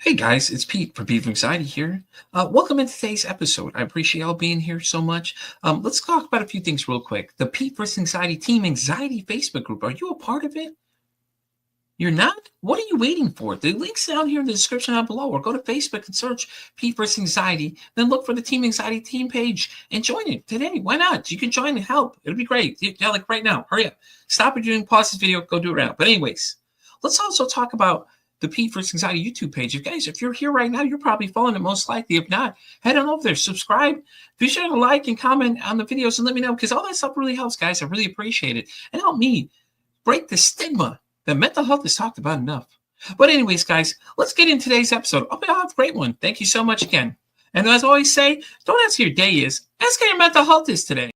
Hey guys, it's Pete from Pete from Anxiety here. Welcome into today's episode. I appreciate y'all being here so much. Let's talk about a few things real quick. The Pete vs. Anxiety Team Anxiety Facebook group. Are you a part of it? You're not? What are you waiting for? The link's down here in the description down below, or go to Facebook and search Pete vs. Anxiety. Then look for the Team Anxiety team page and join it today. Why not? You can join and help. It'll be great. Yeah, like right now. Hurry up. Stop what you're doing, pause this video, go do it right now. But anyways, let's also talk about the Pete vs. Anxiety YouTube page. If you're here right now, you're probably following it most likely. If not, head on over there, subscribe, be sure to like and comment on the videos and let me know, because all that stuff really helps, guys. I really appreciate it. And help me break the stigma that mental health is talked about enough. But anyways, guys, let's get into today's episode. I'll have a great one. Thank you so much again. And as I always say, don't ask how your day is, ask how your mental health is today.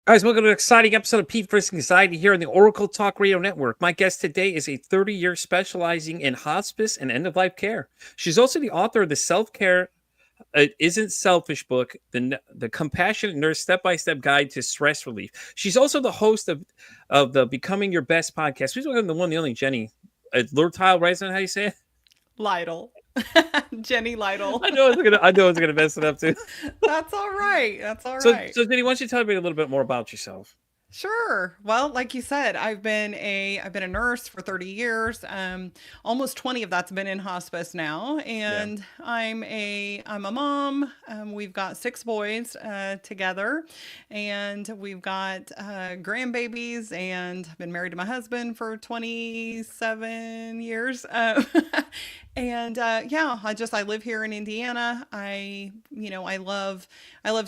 Guys, welcome to an exciting episode of Pete vs. Anxiety here on the Oracle Talk Radio Network. My guest today is a 30-year specializing in hospice and end-of-life care. She's also the author of the Self-Care Isn't Selfish book, the Compassionate Nurse Step-by-Step Guide to Stress Relief. She's also the host of the Becoming Your Best podcast. She's the one, the only Jenny Lytle, right? Is that how you say it? Lytle. Jenny Lytle. I know it's gonna mess it up too. That's all right. So Jenny, why don't you tell me a little bit more about yourself? Sure. Well, like you said, I've been a nurse for 30 years. Almost 20 of that's been in hospice now, and yeah. I'm a mom. We've got 6 boys together, and we've got grandbabies, and I've been married to my husband for 27 years. And yeah, I live here in Indiana. I love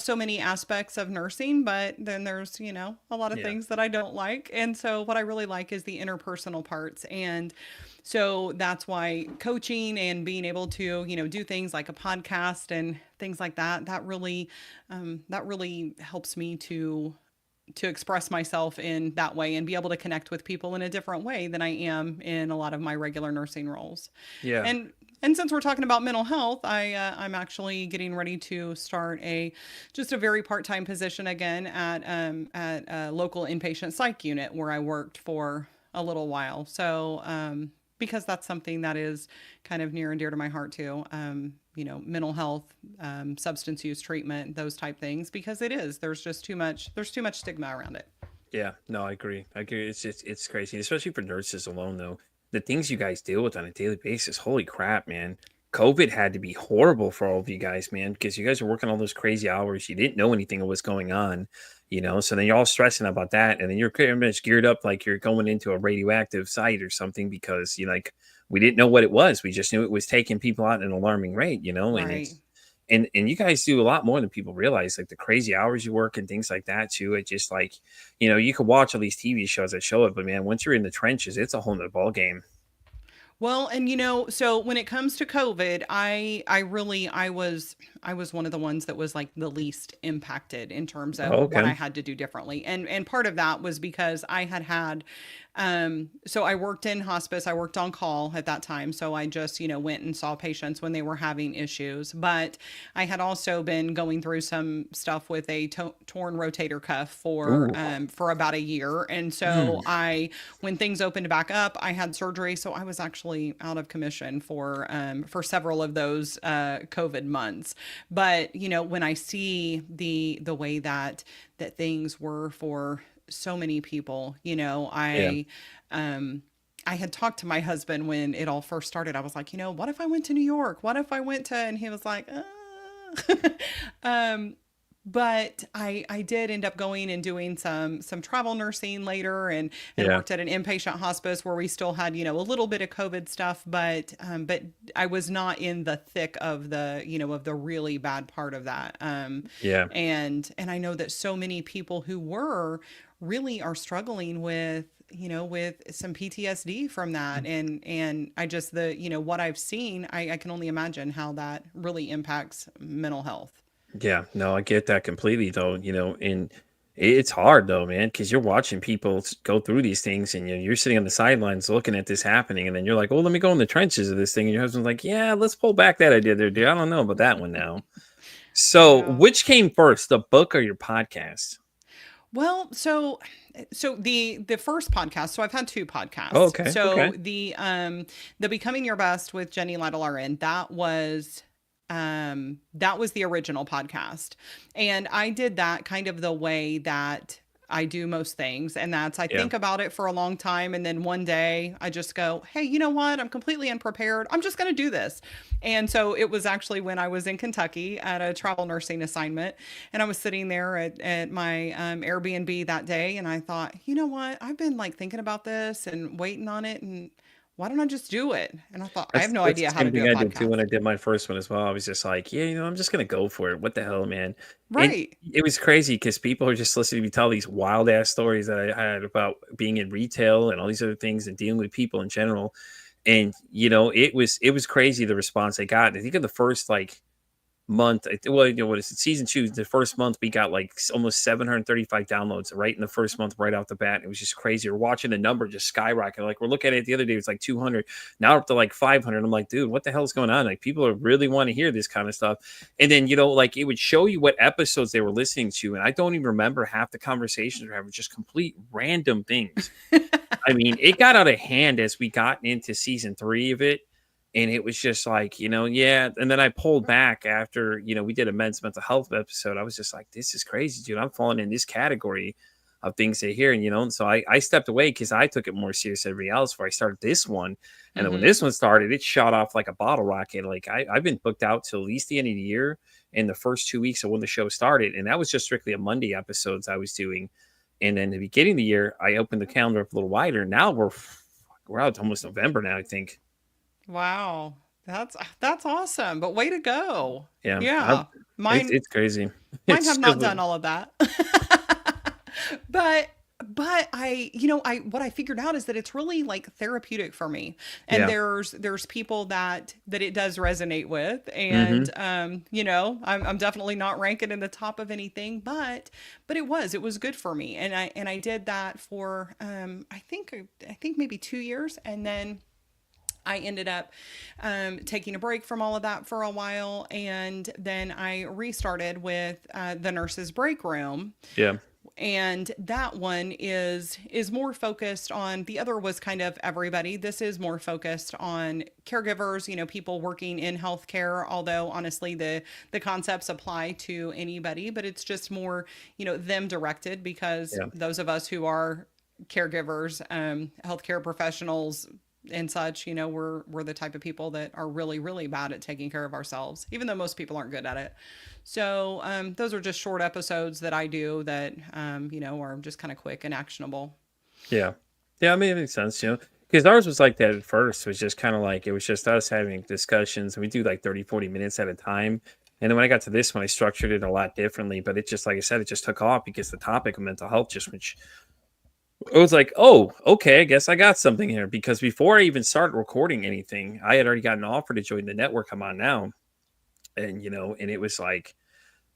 so many aspects of nursing, but then there's, a lot of things that I don't like. And so what I really like is the interpersonal parts. And so that's why coaching and being able to, do things like a podcast and things like that, that really helps me to express myself in that way and be able to connect with people in a different way than I am in a lot of my regular nursing roles. Yeah. And since we're talking about mental health, I'm actually getting ready to start just a very part-time position again at a local inpatient psych unit where I worked for a little while. So, because that's something that is kind of near and dear to my heart too. Mental health, substance use treatment, those type things, because there's too much stigma around it. Yeah, no, I agree. It's crazy, especially for nurses alone though. The things you guys deal with on a daily basis, holy crap, man. COVID had to be horrible for all of you guys, man, because you guys are working all those crazy hours. You didn't know anything of what's going on, so then you're all stressing about that. And then you're pretty much geared up like you're going into a radioactive site or something, because we didn't know what it was. We just knew it was taking people out at an alarming rate, and Right. and you guys do a lot more than people realize, like the crazy hours you work and things like that too. It just you could watch all these TV shows that show it, but man, once you're in the trenches, it's a whole nother ball game. Well, and so when it comes to COVID, I was one of the ones that was like the least impacted in terms of what I had to do differently. And part of that was because I had so I worked in hospice, I worked on call at that time. So I just, went and saw patients when they were having issues, but I had also been going through some stuff with a torn rotator cuff for about a year. And so when things opened back up, I had surgery. So I was actually out of commission for several of those COVID months. But, when I see the way that things were for so many people, I had talked to my husband when it all first started. I was like, what if I went to New York? What if I went to, and he was like, but I did end up going and doing some travel nursing later, and worked at an inpatient hospice where we still had, a little bit of COVID stuff, but I was not in the thick of of the really bad part of that. And I know that so many people who really are struggling with some PTSD from that. And I just, what I've seen, I can only imagine how that really impacts mental health. Yeah, no, I get that completely though, and it's hard though, man, because you're watching people go through these things, and you're sitting on the sidelines looking at this happening, and then you're like, oh, let me go in the trenches of this thing. And your husband's like, yeah, let's pull back that idea there, dude. I don't know about that one now. So which came first, the book or your podcast? Well, so the first podcast, so I've had two Oh, podcasts. okay, So okay, the Becoming Your Best with Jenny Lytle RN, that was the original podcast. And I did that kind of the way that I do most things. And that's, I yeah. think about it for a long time. And then one day I just go, hey, you know what? I'm completely unprepared. I'm just going to do this. And so it was actually when I was in Kentucky at a travel nursing assignment. And I was sitting there at my Airbnb that day. And I thought, you know what? I've been like thinking about this and waiting on it. And why don't I just do it? And I thought, I have no That's idea the how to same do thing a I did too podcast. when I did my first one as well. I was just like, yeah, I'm just gonna go for it. What the hell, man? And Right. it was crazy because people are just listening to me tell these wild ass stories that I had about being in retail and all these other things and dealing with people in general. And it was crazy the response I got. I think in the first like month. Well, what is it? Season two, the first month we got like almost 735 downloads right in the first month, right off the bat. It was just crazy. We're watching the number just skyrocket. Like we're looking at it the other day, it was like 200. Now we're up to like 500. I'm like, dude, what the hell is going on? Like people are really want to hear this kind of stuff. And then like it would show you what episodes they were listening to, and I don't even remember half the conversations we're having. Just complete random things. I mean, it got out of hand as we got into season three of it. And it was just like, yeah. And then I pulled back after, we did a men's mental health episode. I was just like, this is crazy, dude. I'm falling in this category of things they hear. And so I stepped away because I took it more serious than everybody else before I started this one. And then when Mm-hmm. this one started, it shot off like a bottle rocket. Like I've been booked out till at least the end of the year in the first 2 weeks of when the show started. And that was just strictly a Monday episodes I was doing. And then the beginning of the year, I opened the calendar up a little wider. Now we're out to almost November now, I think. Wow. That's awesome. But way to go. Yeah, Yeah. it's Mine it's crazy. mine It's have still not done all of that. but but I what I figured out is that it's really like therapeutic for me. And yeah. there's people that it does resonate with. Mhm. And I'm definitely not ranking in the top of anything, but it was good for me. And I did that for I think maybe 2 years. And then I ended up taking a break from all of that for a while, and then I restarted with the nurses' break room, Yeah. and that one is more focused on. The other was kind of everybody. This is more focused on caregivers, people working in healthcare. Although honestly, the concepts apply to anybody, but it's just more them directed, because Yeah. those of us who are caregivers, healthcare professionals and such, we're the type of people that are really, really bad at taking care of ourselves, even though most people aren't good at it. So those are just short episodes that I do that, are just kind of quick and actionable. Yeah. Yeah, I mean, it makes sense, because ours was like that at first. It was just kinda like it was just us having discussions, and we do like 30, 40 minutes at a time. And then when I got to this one, I structured it a lot differently, but it just like I said, it just took off because the topic of mental health just went it was like, "Oh, okay, I guess I got something here," because before I even started recording anything, I had already gotten an offer to join the network I'm on now. And it was like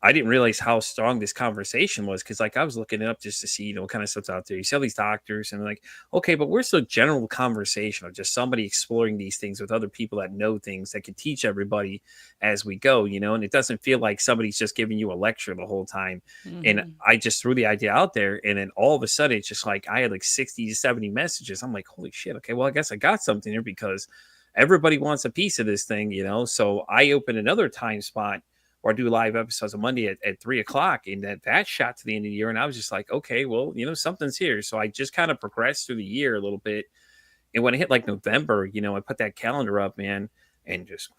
I didn't realize how strong this conversation was because, like, I was looking it up just to see, what kind of stuff's out there. You see all these doctors, and like, okay, but where's the general conversation of just somebody exploring these things with other people that know things that can teach everybody as we go, and it doesn't feel like somebody's just giving you a lecture the whole time. And Hmm. I just threw the idea out there, and then all of a sudden, it's just like I had like 60 to 70 messages. I'm like, holy shit, okay, well, I guess I got something here because everybody wants a piece of this thing. So I opened another time spot or do live episodes on Monday at 3 o'clock. And that shot to the end of the year. And I was just like, okay, well, something's here. So I just kind of progressed through the year a little bit. And when I hit like November, I put that calendar up, man, and just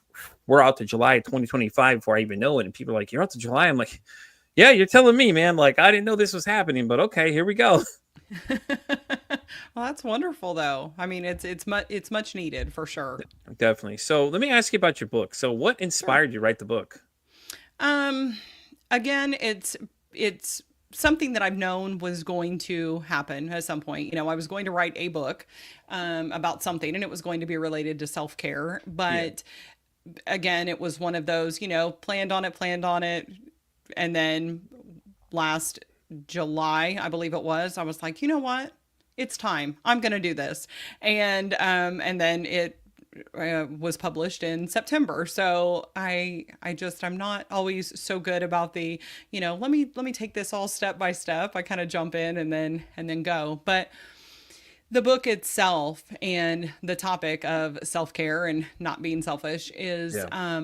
we're out to July 2025 before I even know it. And people are like, you're out to July. I'm like, yeah, you're telling me, man. Like, I didn't know this was happening, but okay, here we go. Well, that's wonderful, though. I mean, it's much needed for sure. Definitely. So let me ask you about your book. So what Sure. inspired you to write the book? Um, Again, it's something that I've known was going to happen at some point. I was going to write a book about something, and it was going to be related to self care. Yeah. But again, it was one of those, planned on it, and then last July, I believe it was, I was like, you know what? It's time. I'm going to do this. And then was published in September. So I'm not always so good about the, let me take this all step by step. I kind of jump in and then go. But the book itself and the topic of self-care and not being selfish is Yeah.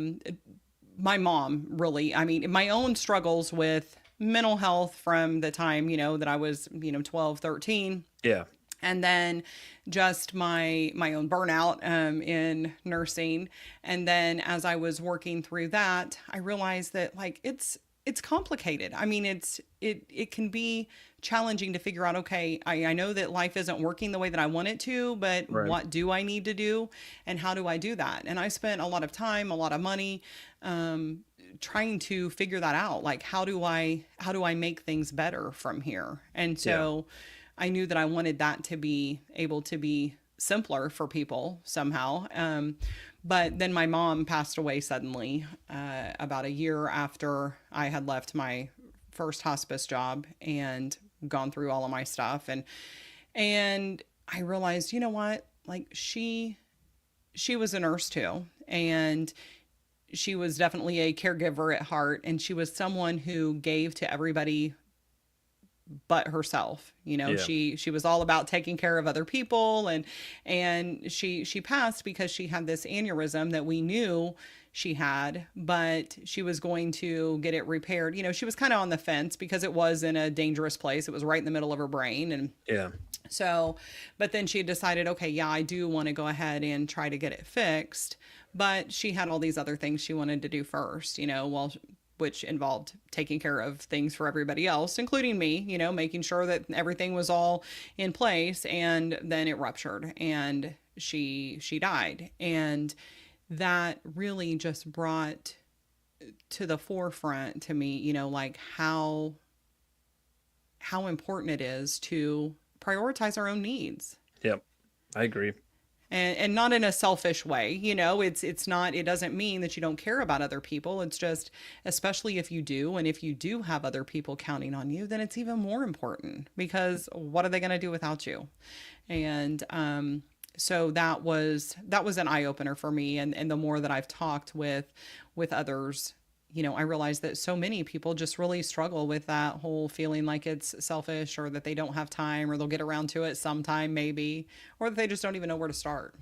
my mom, really. I mean, my own struggles with mental health from the time, that I was, 12, 13, Yeah. and then just my own burnout in nursing. And then as I was working through that, I realized that, like, it's complicated. I mean, it can be challenging to figure out, okay, I know that life isn't working the way that I want it to, but Right. what do I need to do and how do I do that? And I spent a lot of time, a lot of money, trying to figure that out. Like, how do I make things better from here? And Yeah. so I knew that I wanted that to be able to be simpler for people somehow. But then my mom passed away suddenly, about a year after I had left my first hospice job and gone through all of my stuff. And I realized, you know what? Like, she was a nurse too. And she was definitely a caregiver at heart. And she was someone who gave to everybody but herself. Yeah. She was all about taking care of other people, and she passed because she had this aneurysm that we knew she had, but she was going to get it repaired. She was kind of on the fence because it was in a dangerous place. It was right in the middle of her brain. And Yeah. so, but then she decided, okay, yeah, I do want to go ahead and try to get it fixed. But she had all these other things she wanted to do first, which involved taking care of things for everybody else, including me, making sure that everything was all in place. And then it ruptured and she died. And that really just brought to the forefront to me, like how important it is to prioritize our own needs. Yep. I agree. And not in a selfish way. It's not, it doesn't mean that you don't care about other people. It's just, especially if you do, and if you do have other people counting on you, then it's even more important, because what are they going to do without you? And so that was an eye opener for me. And the more that I've talked with others, I realize that so many people just really struggle with that whole feeling like it's selfish, or that they don't have time, or they'll get around to it sometime maybe, or that they just don't even know where to start.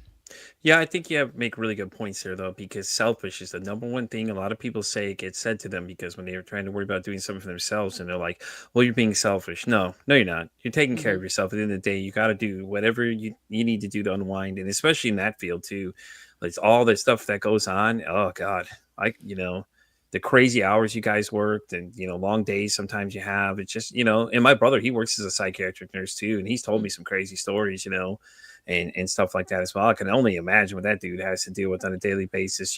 Yeah, I think you make really good points there, though, because selfish is the number one thing a lot of people say gets said to them because when they're trying to worry about doing something for themselves and they're like, well, you're being selfish. No, no, you're not. You're taking care Hmm. of yourself. At the end of the day, you got to do whatever you need to do to unwind. And especially in that field, too, like all the stuff that goes on. Oh, God. The crazy hours you guys worked and, long days sometimes you have. It's just, and my brother, he works as a psychiatric nurse, too. And he's told me some crazy stories, and stuff like that as well. I can only imagine what that dude has to deal with on a daily basis.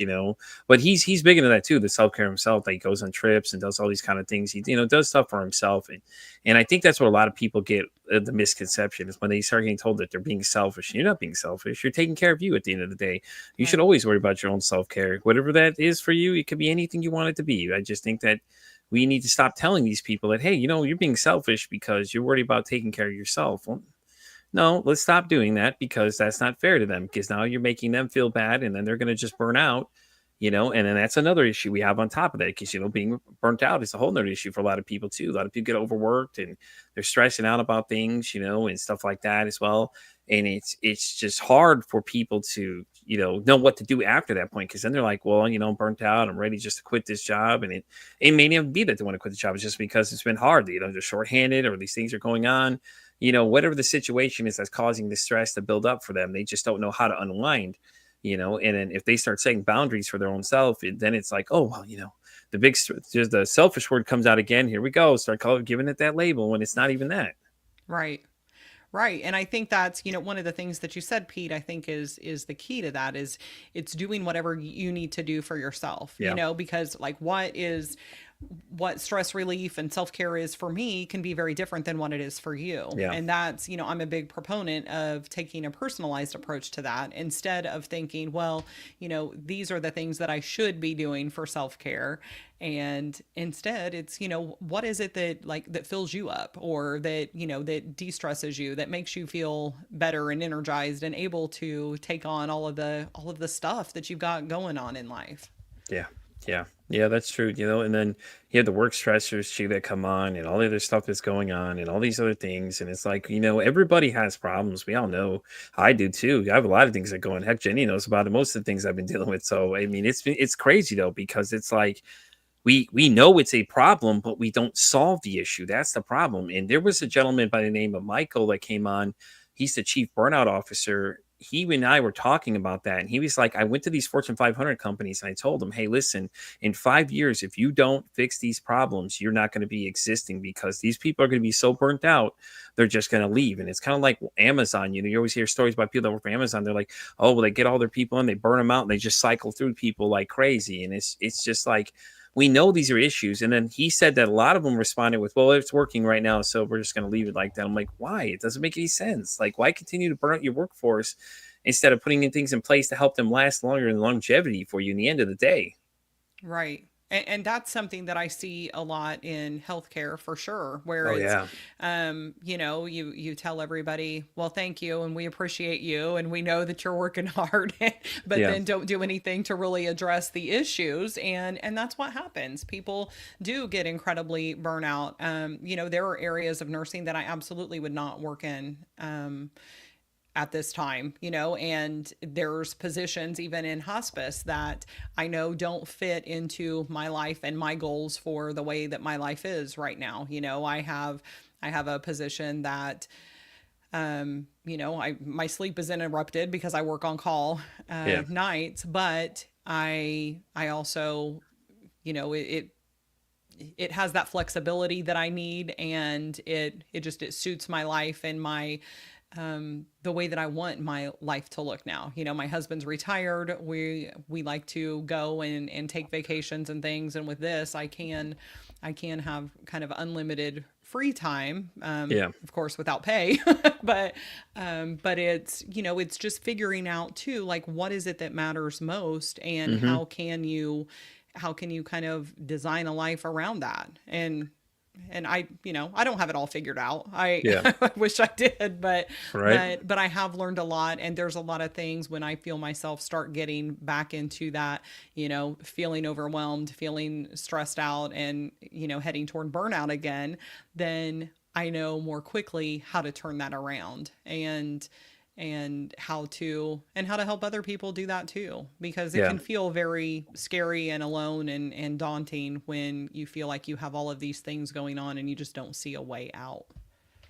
But he's big into that too, the self care himself. Like, he goes on trips and does all these kind of things. He does stuff for himself, and I think that's what a lot of people get the misconception is when they start getting told that they're being selfish. You're not being selfish. You're taking care of you at the end of the day. You should Right. always worry about your own self care, whatever that is for you. It could be anything you want it to be. I just think that we need to stop telling these people that, hey, you're being selfish because you're worried about taking care of yourself. Well, no, let's stop doing that because that's not fair to them because now you're making them feel bad and then they're going to just burn out, and then that's another issue we have on top of that because, being burnt out is a whole nother issue for a lot of people too. A lot of people get overworked and they're stressing out about things, and stuff like that as well. And it's just hard for people to, know what to do after that point because then they're like, well, I'm burnt out. I'm ready just to quit this job. And it may not even be that they want to quit the job. It's just because it's been hard. They're shorthanded or these things are going on. Whatever the situation is that's causing the stress to build up for them, they just don't know how to unwind. And then if they start setting boundaries for their own self, then it's like, oh, well, just the selfish word comes out again. Here we go. Start giving it that label when it's not even that. Right. Right. And I think that's, one of the things that you said, Pete, I think is the key to that is it's doing whatever you need to do for yourself, Yeah. because like what stress relief and self-care is for me can be very different than what it is for you. Yeah. And that's, I'm a big proponent of taking a personalized approach to that instead of thinking, well, these are the things that I should be doing for self-care. And instead it's, what is it that fills you up, or that, that de-stresses you, that makes you feel better and energized and able to take on all of the stuff that you've got going on in life. Yeah. Yeah. Yeah, that's true. And then you have the work stressors too that come on, and all the other stuff that's going on and all these other things. And it's like, everybody has problems. We all know. I do too. I have a lot of things that go on. Heck, Jenny knows about it. Most of the things I've been dealing with. So, I mean, it's crazy though, because it's like, we know it's a problem, but we don't solve the issue. That's the problem. And there was a gentleman by the name of Michael that came on. He's the chief burnout officer. He and I were talking about that, and he was like, I went to these Fortune 500 companies and I told them, hey, listen, in 5 years, if you don't fix these problems, you're not going to be existing, because these people are going to be so burnt out, they're just going to leave. And it's kind of like Amazon. You always hear stories about people that work for Amazon. They're like, oh, well, they get all their people and they burn them out and they just cycle through people like crazy. And it's just like, we know these are issues. And then he said that a lot of them responded with, well, it's working right now, so we're just going to leave it like that. I'm like, why? It doesn't make any sense. Like, why continue to burn out your workforce instead of putting in things in place to help them last longer and longevity for you in the end of the day? Right. And that's something that I see a lot in healthcare for sure, where Oh, it's, yeah. you tell everybody, well, thank you, and we appreciate you, and we know that you're working hard, but Yeah. then don't do anything to really address the issues, and that's what happens. People do get incredibly burnout. There are areas of nursing that I absolutely would not work in. At this time, and there's positions even in hospice that I know don't fit into my life and my goals for the way that my life is right now. I have a position that, my sleep is interrupted because I work on call Yeah. nights, but I also, it has that flexibility that I need, and it suits my life and my the way that I want my life to look now. My husband's retired. We like to go and take vacations and things, and with this I can have kind of unlimited free time, Yeah. of course without pay. But it's just figuring out too, like, what is it that matters most, and Hmm. how can you kind of design a life around that. And I don't have it all figured out. Yeah. I wish I did, but Right. but I have learned a lot, and there's a lot of things when I feel myself start getting back into that, feeling overwhelmed, feeling stressed out, and heading toward burnout again, then I know more quickly how to turn that around, and how to help other people do that too, because it Yeah. can feel very scary and alone and daunting when you feel like you have all of these things going on and you just don't see a way out.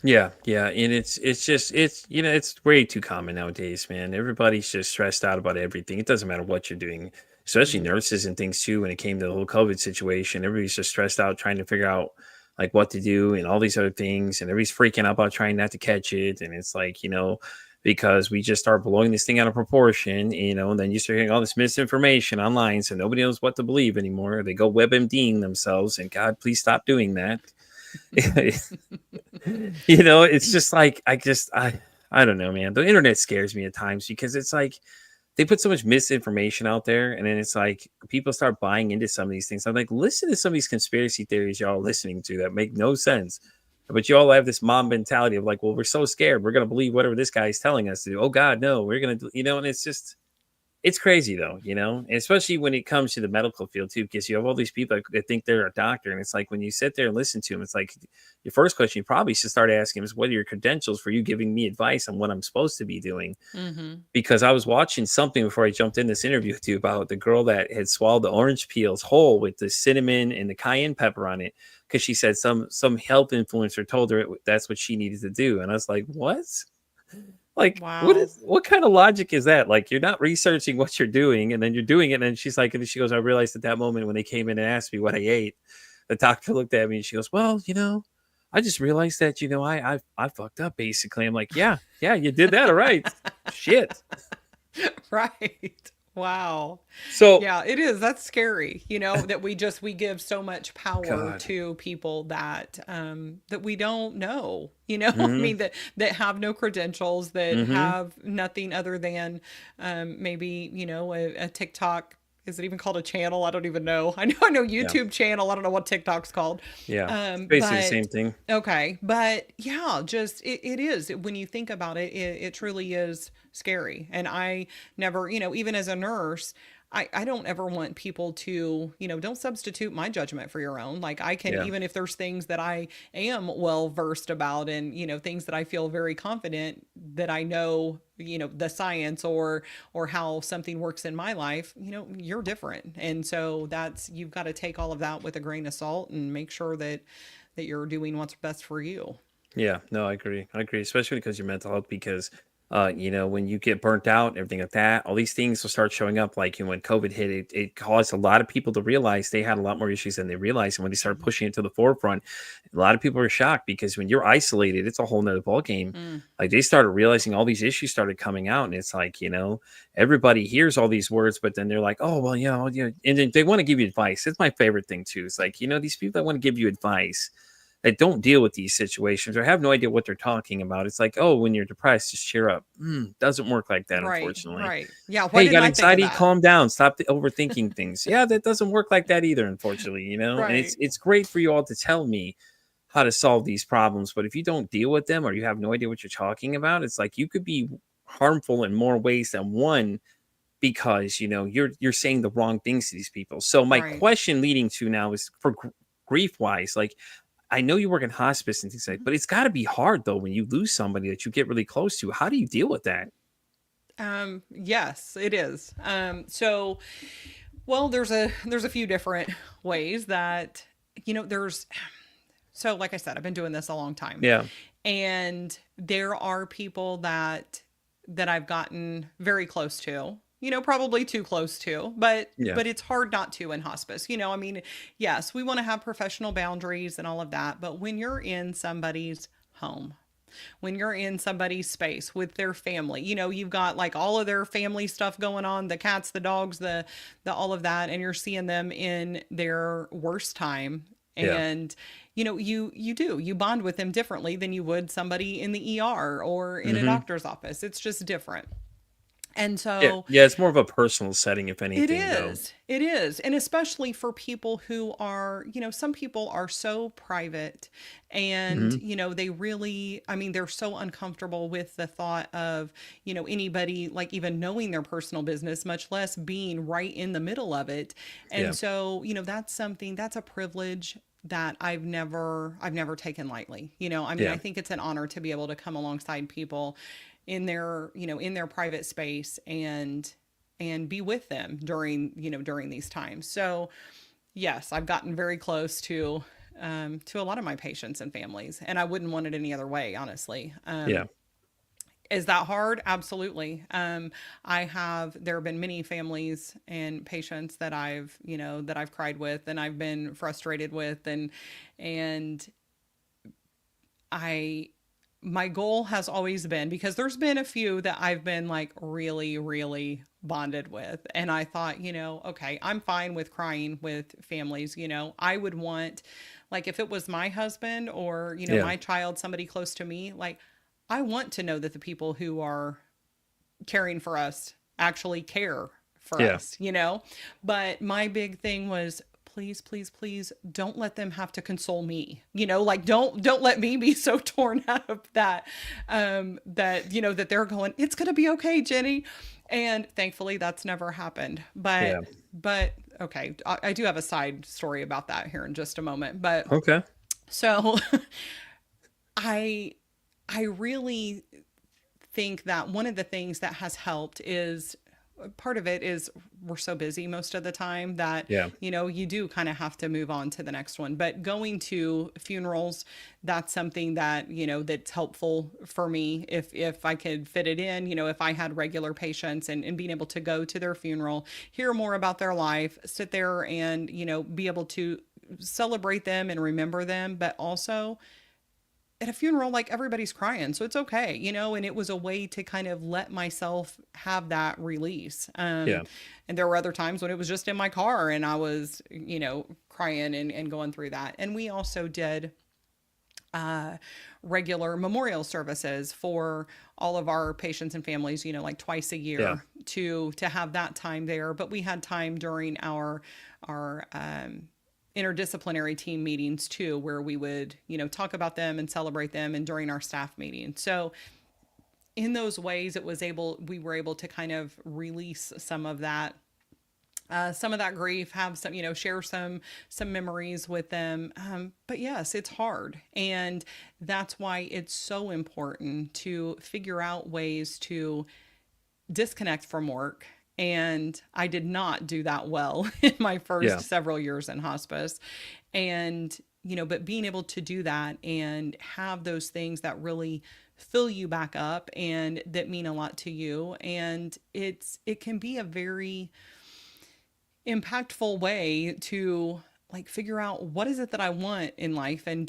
Yeah, yeah, and it's just it's way too common nowadays, man. Everybody's just stressed out about everything. It doesn't matter what you're doing, especially Mm-hmm. nurses and things too. When it came to the whole COVID situation, everybody's just stressed out trying to figure out like what to do and all these other things, and everybody's freaking out about trying not to catch it. And it's like, because we just start blowing this thing out of proportion, and then you start getting all this misinformation online, so nobody knows what to believe anymore. They go WebMDing themselves, and God, please stop doing that. It's just like I don't know, man. The internet scares me at times because it's like they put so much misinformation out there, and then it's like people start buying into some of these things. I'm like, listen to some of these conspiracy theories y'all are listening to that make no sense. But you all have this mob mentality of like, well, we're so scared, we're gonna believe whatever this guy is telling us to do. Oh God, no, we're gonna do, and it's crazy though, and especially when it comes to the medical field too, because you have all these people that think they're a doctor, and it's like when you sit there and listen to them, it's like your first question you probably should start asking is, what are your credentials for you giving me advice on what I'm supposed to be doing? Mm-hmm. Because I was watching something before I jumped in this interview with you about the girl that had swallowed the orange peels whole with the cinnamon and the cayenne pepper on it, because she said some health influencer told her that's what she needed to do, and I was like, what? Like, Wow. what kind of logic is that? Like, you're not researching what you're doing, and then you're doing it. And she's like, and she goes, I realized at that moment when they came in and asked me what I ate, the doctor looked at me and she goes, well, I just realized that, I fucked up basically. I'm like, yeah, you did that. All right. Shit. Right. Wow. So, Yeah, it is. That's scary, that we give so much power God. to people that we don't know, I Hmm. mean that have no credentials, that Hmm. have nothing other than maybe, a TikTok. Is it even called a channel? I don't even know. I know Yeah. YouTube channel. I don't know what TikTok's called. Yeah. It's basically the But same thing. okay, but yeah, just it is when you think about it, it truly is scary. And I never, even as a nurse, I don't ever want people to, don't substitute my judgment for your own. Like I can, Yeah. even if there's things that I am well versed about and, things that I feel very confident that I know, the science or how something works in my life, you're different. And so you've got to take all of that with a grain of salt and make sure that you're doing what's best for you. Yeah, no, I agree. I agree, especially because your mental health. Because, when you get burnt out and everything like that, all these things will start showing up. Like, when COVID hit, it caused a lot of people to realize they had a lot more issues than they realized. And when they started Mhm. pushing it to the forefront, a lot of people were shocked because when you're isolated, it's a whole nother ball game. Mm, Like they started realizing all these issues started coming out, and it's like, everybody hears all these words, but then they're like, oh well, and then they want to give you advice. It's my favorite thing too. It's like, these people that want to give you advice that don't deal with these situations or have no idea what they're talking about. It's like, oh, when you're depressed, just cheer up. Doesn't work like that, right, unfortunately. right. Yeah, Hey, why you didn't got I think of anxiety? that? Calm down. Stop overthinking things. Yeah, that doesn't work like that either, unfortunately. And it's Right. it's great for you all to tell me how to solve these problems, but if you don't deal with them or you have no idea what you're talking about, it's like you could be harmful in more ways than one because you're saying the wrong things to these people. So my Right. question leading to now is for grief wise, like I know you work in hospice and things like, Mhm. but it's got to be hard though when you lose somebody that you get really close to. How do you deal with that? Yes, it is. So, well, there's a few different ways that, there's, so like I said, I've been doing this a long time, Yeah, and there are people that I've gotten very close to, probably too close to, but yeah, it's hard not to in hospice. I mean, yes, we want to have professional boundaries and all of that, but when you're in somebody's home, when you're in somebody's space with their family, you've got like all of their family stuff going on, the cats, the dogs, the all of that, and you're seeing them in their worst time. yeah, And you bond with them differently than you would somebody in the ER or in a hmm, doctor's office. It's just different. And yeah, so yeah. It's more of a personal setting, if it anything, though. is. It is. And especially for people who are, some people are so private and, Hmm. they really, I mean, they're so uncomfortable with the thought of, anybody like even knowing their personal business, much less being right in the middle of it. And Yeah, so, that's a privilege that I've never taken lightly. I mean, yeah, I think it's an honor to be able to come alongside people in their private space and be with them during these times. So yes, I've gotten very close to a lot of my patients and families, and I wouldn't want it any other way, honestly. yeah, Is that hard? Absolutely. There have been many families and patients that I've cried with and I've been frustrated with, and I my goal has always been, because there's been a few that I've been like really, really bonded with. And I thought, okay, I'm fine with crying with families. I would want, like, if it was my husband or, yeah, my child, somebody close to me, like, I want to know that the people who are caring for us actually care for yeah, us. But my big thing was, please, please, please don't let them have to console me. Like, don't let me be so torn up that they're going, it's gonna be okay, Jenny. And thankfully that's never happened. yeah. But okay, I do have a side story about that here in just a moment. But Okay. so I I really think that one of the things that has helped is, part of it is we're so busy most of the time that Yeah, you do kind of have to move on to the next one. But going to funerals, that's something that's helpful for me if I could fit it in. If I had regular patients, and being able to go to their funeral, hear more about their life, sit there and be able to celebrate them and remember them, but also at a funeral, like everybody's crying, so it's okay, and it was a way to kind of let myself have that release. Yeah. And there were other times when it was just in my car and I was, crying and going through that. And we also did uh, regular memorial services for all of our patients and families, like twice a Yeah. year to have that time there. But we had time during our interdisciplinary team meetings too, where we would, talk about them and celebrate them, and during our staff meeting. So in those ways, we were able to kind of release some of that grief, have some, share some memories with them. But yes, it's hard, and that's why it's so important to figure out ways to disconnect from work. And I did not do that well in my first Yeah. several years in hospice. And, but being able to do that and have those things that really fill you back up and that mean a lot to you. And it can be a very impactful way to like figure out what is it that I want in life, and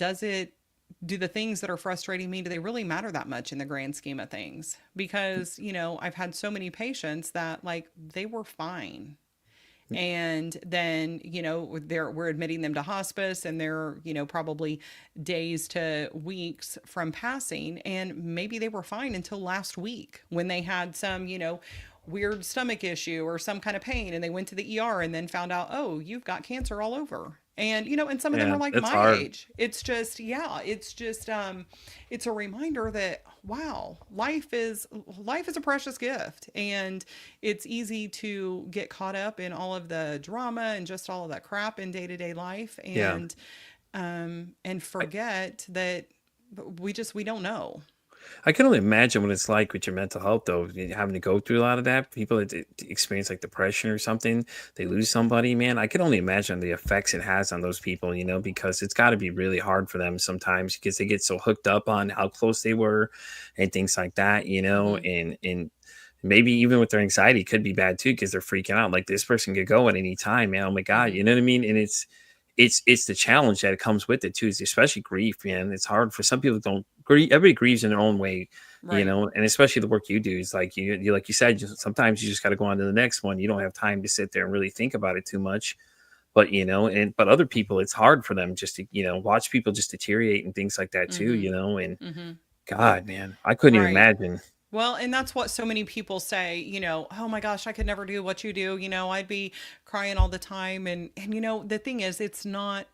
do the things that are frustrating me, do they really matter that much in the grand scheme of things? Because, I've had so many patients that like they were fine. And then, we're admitting them to hospice, and they're, probably days to weeks from passing. And maybe they were fine until last week when they had some, weird stomach issue or some kind of pain, and they went to the ER and then found out, oh, you've got cancer all over. And and some of them Yeah. are like It's my hard. age. It's just, yeah, it's a reminder that wow, life is a precious gift, and it's easy to get caught up in all of the drama and just all of that crap in day-to-day life, Yeah. and forget that we don't know. I can only imagine what it's like with your mental health, though, having to go through a lot of that. People that experience like depression or something, they lose somebody, man. I can only imagine the effects it has on those people, because it's got to be really hard for them sometimes because they get so hooked up on how close they were and things like that, Hmm. and maybe even with their anxiety could be bad too because they're freaking out. Like this person could go at any time, man. Oh my God, Hmm. you know what I mean? And it's the challenge that it comes with it too, is especially grief, man. It's hard for some people don't grieve. Everybody grieves in their own way, Right. and especially the work you do is like you like you said, sometimes you just got to go on to the next one. You don't have time to sit there and really think about it too much. But but other people, it's hard for them just to watch people just deteriorate and things like that too. Hmm. And Hmm. God, man, I couldn't even Right. imagine. Well, and that's what so many people say, oh my gosh, I could never do what you do. I'd be crying all the time. And the thing is, it's not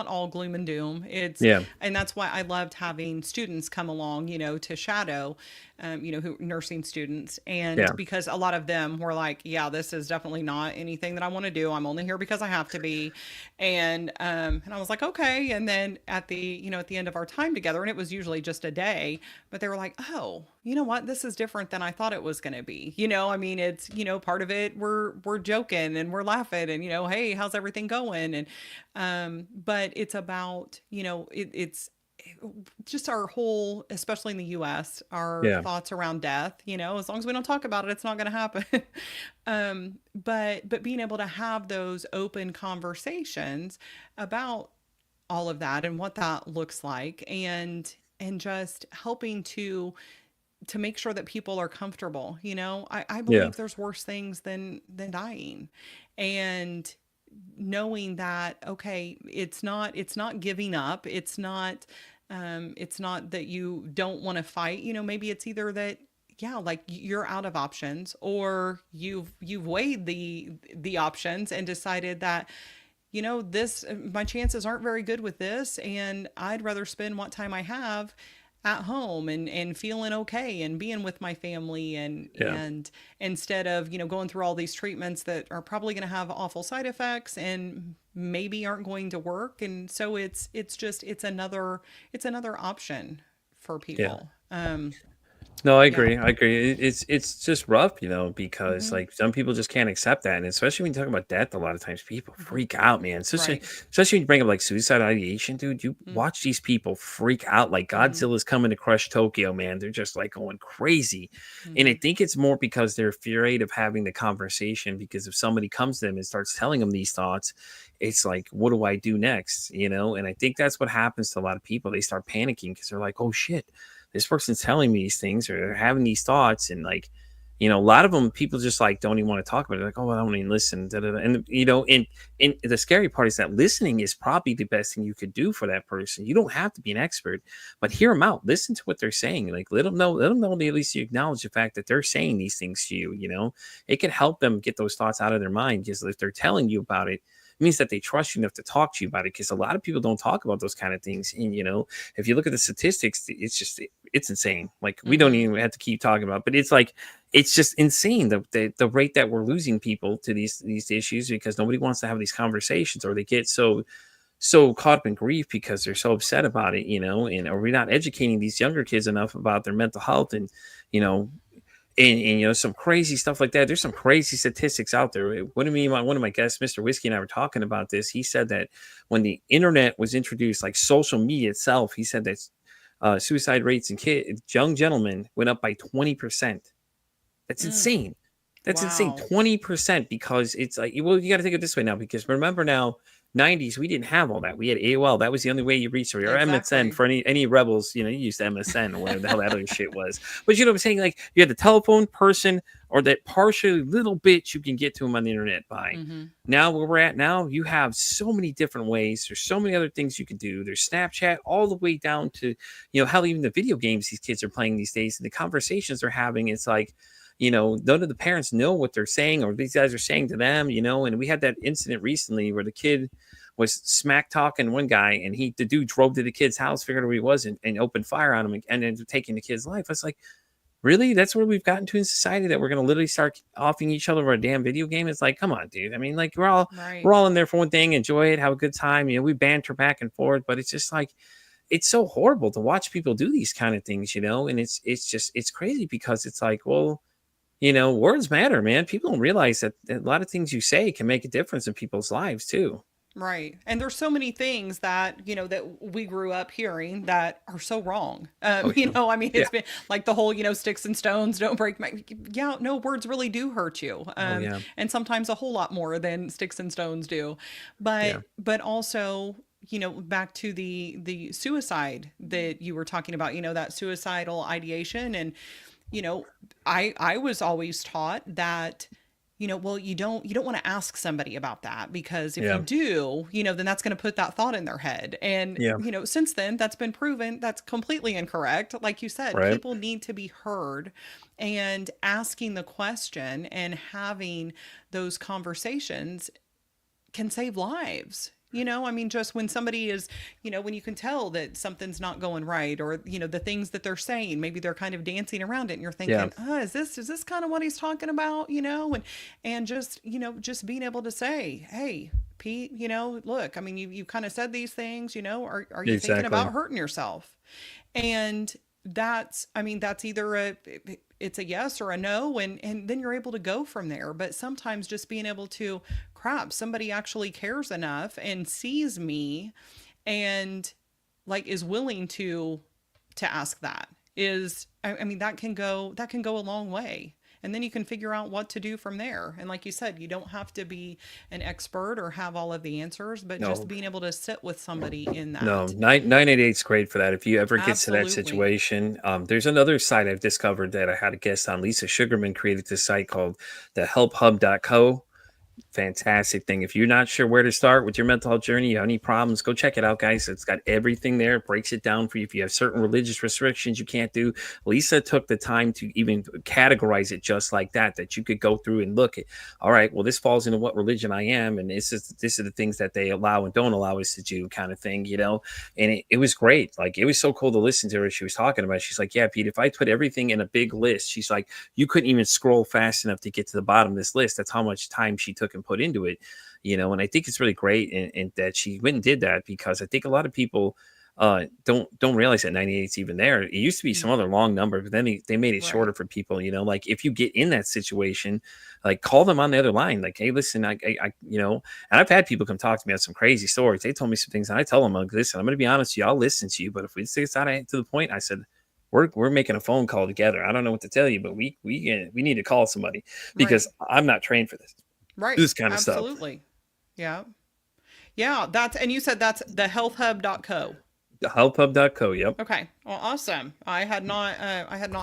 all gloom and doom. Yeah, And that's why I loved having students come along, to shadow, who nursing students. yeah, And because a lot of them were like, yeah, this is definitely not anything that I want to do. I'm only here because I have to be. And I was like, okay. And then at the end of our time together, and it was usually just a day, but they were like, oh, you know what? This is different than I thought it was going to be. I mean, it's, part of it, we're joking and we're laughing and, hey, how's everything going? And, but it's about, it's just our whole, especially in the US, our yeah, thoughts around death, as long as we don't talk about it, it's not going to happen. But being able to have those open conversations about all of that and what that looks like, and just helping to make sure that people are comfortable. I yeah, believe there's worse things than dying. And knowing that, okay, it's not giving up. It's not that you don't want to fight. Maybe it's either that, yeah, like you're out of options, or you've weighed the options and decided that, this, my chances aren't very good with this, and I'd rather spend what time I have at home and feeling okay and being with my family, yeah, and instead of, going through all these treatments that are probably going to have awful side effects and maybe aren't going to work. And so it's just it's another option for yeah. people. No, I Yeah. agree. I agree. It's just rough, because Hmm. like some people just can't accept that, and especially when you talk about death, a lot of times people Hmm. freak out, man. Especially Right. especially when you bring up like suicide ideation, dude. You watch these people freak out like Mm-hmm. Godzilla's coming to crush Tokyo, man. They're just like going crazy, and I Hmm. think it's more because they're afraid of having the conversation. Because if somebody comes to them and starts telling them these thoughts, it's like, what do I do next? And I think that's what happens to a lot of people. They start panicking because they're like, oh shit, this person's telling me these things or they're having these thoughts. And like, a lot of them, people just like don't even want to talk about it. Like, oh, I don't even listen. Da, da, da. And and the scary part is that listening is probably the best thing you could do for that person. You don't have to be an expert, but hear them out, listen to what they're saying. Like, let them know that at least you acknowledge the fact that they're saying these things to you. It can help them get those thoughts out of their mind, because if they're telling you about it, it means that they trust you enough to talk to you about it, because a lot of people don't talk about those kind of things. And if you look at the statistics, it's insane. Like, we don't Hmm. even have to keep talking about, but it's like, it's just insane the rate that we're losing people to these issues, because nobody wants to have these conversations, or they get so caught up in grief because they're so upset about it, and are we not educating these younger kids enough about their mental health, and you know and some crazy stuff like that. There's some crazy statistics out there. What do you mean? One of my guests, Mr. Whiskey, and I were talking about this. He said that when the internet was introduced, like social media itself, he said that suicide rates in young gentlemen went up by 20%. That's Mm. insane. That's insane. Wow. 20%, because it's like, well, you got to think of it this way now, because remember now, 90s, we didn't have all that. We had AOL. That was the only way you reached, or MSN Exactly. for any rebels. You used MSN or whatever the hell that other shit was. But you know what I'm saying? Like, you had the telephone person, or that partially little bit you can get to them on the internet by. Hmm. Now, where we're at now, you have so many different ways. There's so many other things you can do. There's Snapchat, all the way down to, hell, even the video games these kids are playing these days, and the conversations they're having. It's like, none of the parents know what they're saying, or these guys are saying to them, and we had that incident recently where the kid was smack talking one guy, and the dude drove to the kid's house, figured out who he was, and opened fire on him, and ended up taking the kid's life. I was like, really? That's where we've gotten to in society, that we're going to literally start offing each other over a damn video game? It's like, come on, dude. I mean, like, we're all Right. we're all in there for one thing, enjoy it, have a good time. We banter back and forth, but it's just like, it's so horrible to watch people do these kind of things, and it's crazy, because it's like, well, words matter, man. People don't realize that a lot of things you say can make a difference in people's lives too. Right. And there's so many things that, that we grew up hearing that are so wrong. Oh yeah, I mean, yeah. it's been like the whole, sticks and stones don't break my, yeah, no, words really do hurt you. Oh yeah, And sometimes a whole lot more than sticks and stones do. yeah, But also, back to the suicide that you were talking about, that suicidal ideation. And, you know, I was always taught that, well, you don't want to ask somebody about that, because if you yeah, do, then that's going to put that thought in their head. And, yeah. since then that's been proven that's completely incorrect. Like you said, Right. people need to be heard, and asking the question and having those conversations can save lives. I mean, just when somebody is, when you can tell that something's not going right, or, the things that they're saying, maybe they're kind of dancing around it, and you're Yeah. thinking, is this kind of what he's talking about, and just, just being able to say, hey, Pete, look, I mean, you kind of said these things, are you thinking Exactly. about hurting yourself? And I mean, that's either it's a yes or a no, and then you're able to go from there. But sometimes just being able to, crap, somebody actually cares enough and sees me, and like is willing to ask that, is, I mean, that can go a long way. And then you can figure out what to do from there. And like you said, you don't have to be an expert or have all of the answers, but just No. being able to sit with somebody in No, that. 988 is great for that. If you ever get to that Absolutely. situation, there's another site I've discovered that I had a guest on. Lisa Sugarman created this site called the helphub.co. Fantastic thing. If you're not sure where to start with your mental health journey, you have any problems, go check it out, guys. It's got everything there. It breaks it down for you. If you have certain religious restrictions you can't do, Lisa took the time to even categorize it just like that you could go through and look at, all right, well, this falls into what religion I am, and this is the things that they allow and don't allow us to do, kind of thing. And it was great. Like, it was so cool to listen to her. She was talking about it. She's like, yeah, Pete, if I put everything in a big list, she's like, you couldn't even scroll fast enough to get to the bottom of this list. That's how much time she took and put into it. And I think it's really great, and that she went and did that, because I think a lot of people don't realize that 98's even there. It used to be some other long number, but then they made it shorter Right. for people. Like if you get in that situation, like call them on the other line. Like, hey, listen, and I've had people come talk to me about some crazy stories. They told me some things, and I tell them, like, listen, I'm going to be honest with you. I'll listen to you, but if we say it's not to the point, I said, we're making a phone call together. I don't know what to tell you, but we need to call somebody because Right. I'm not trained for Right. this kind of stuff. Absolutely. Yeah. Yeah. And you said that's the healthhub.co. Healthhub.co. Yep. Okay. Well, awesome. I had not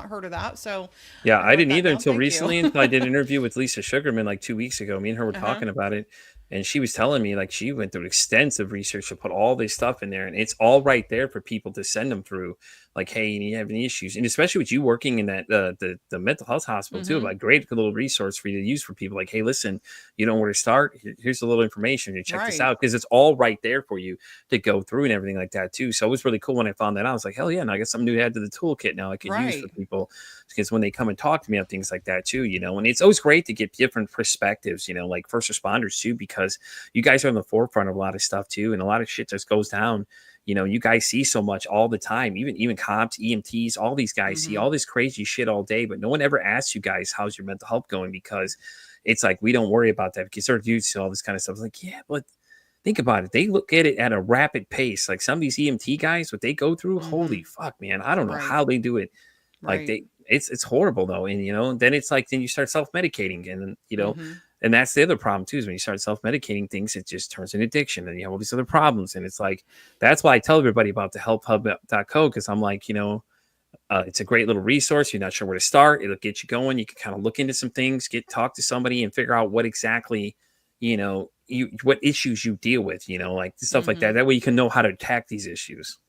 heard of that. So Yeah, I I wrote didn't that either down. until Thank you. recently, until I did an interview with Lisa Sugarman like 2 weeks ago. Me and her were Uh-huh. talking about it, and she was telling me like she went through extensive research to put all this stuff in there, and it's all right there for people to send them through. Like, hey, you have any issues, and especially with you working in that the mental health hospital too, Mm-hmm. like great little resource for you to use for people. Like, hey, listen, you know where to start. Here's a little information. You check this Right. out because it's all right there for you to go through and everything like that too. So it was really cool when I found that out. I was like, hell yeah, now I got something new to add to the toolkit now I could use for Right. people because when they come and talk to me on things like that too, and it's always great to get different perspectives, like first responders too, because you guys are on the forefront of a lot of stuff too, and a lot of shit just goes down. You guys see so much all the time, even cops, EMTs, all these guys see Mm-hmm. all this crazy shit all day, but no one ever asks you guys, how's your mental health going? Because it's like, we don't worry about that because they're used to all this kind of stuff. It's like, yeah, but think about it. They look at it at a rapid pace. Like some of these EMT guys, what they go through, Mm-hmm. holy fuck, man. I don't know Right. how they do it. Like Right. it's horrible though. And then it's like, then you start self-medicating and Mm-hmm. and that's the other problem too, is when you start self-medicating things, it just turns into addiction and you have all these other problems. And it's like, that's why I tell everybody about the healthhub.co. Cause I'm like, it's a great little resource. You're not sure where to start. It'll get you going. You can kind of look into some things, talk to somebody and figure out what exactly, what issues you deal with, like stuff like Mm-hmm. that. That way you can know how to attack these issues.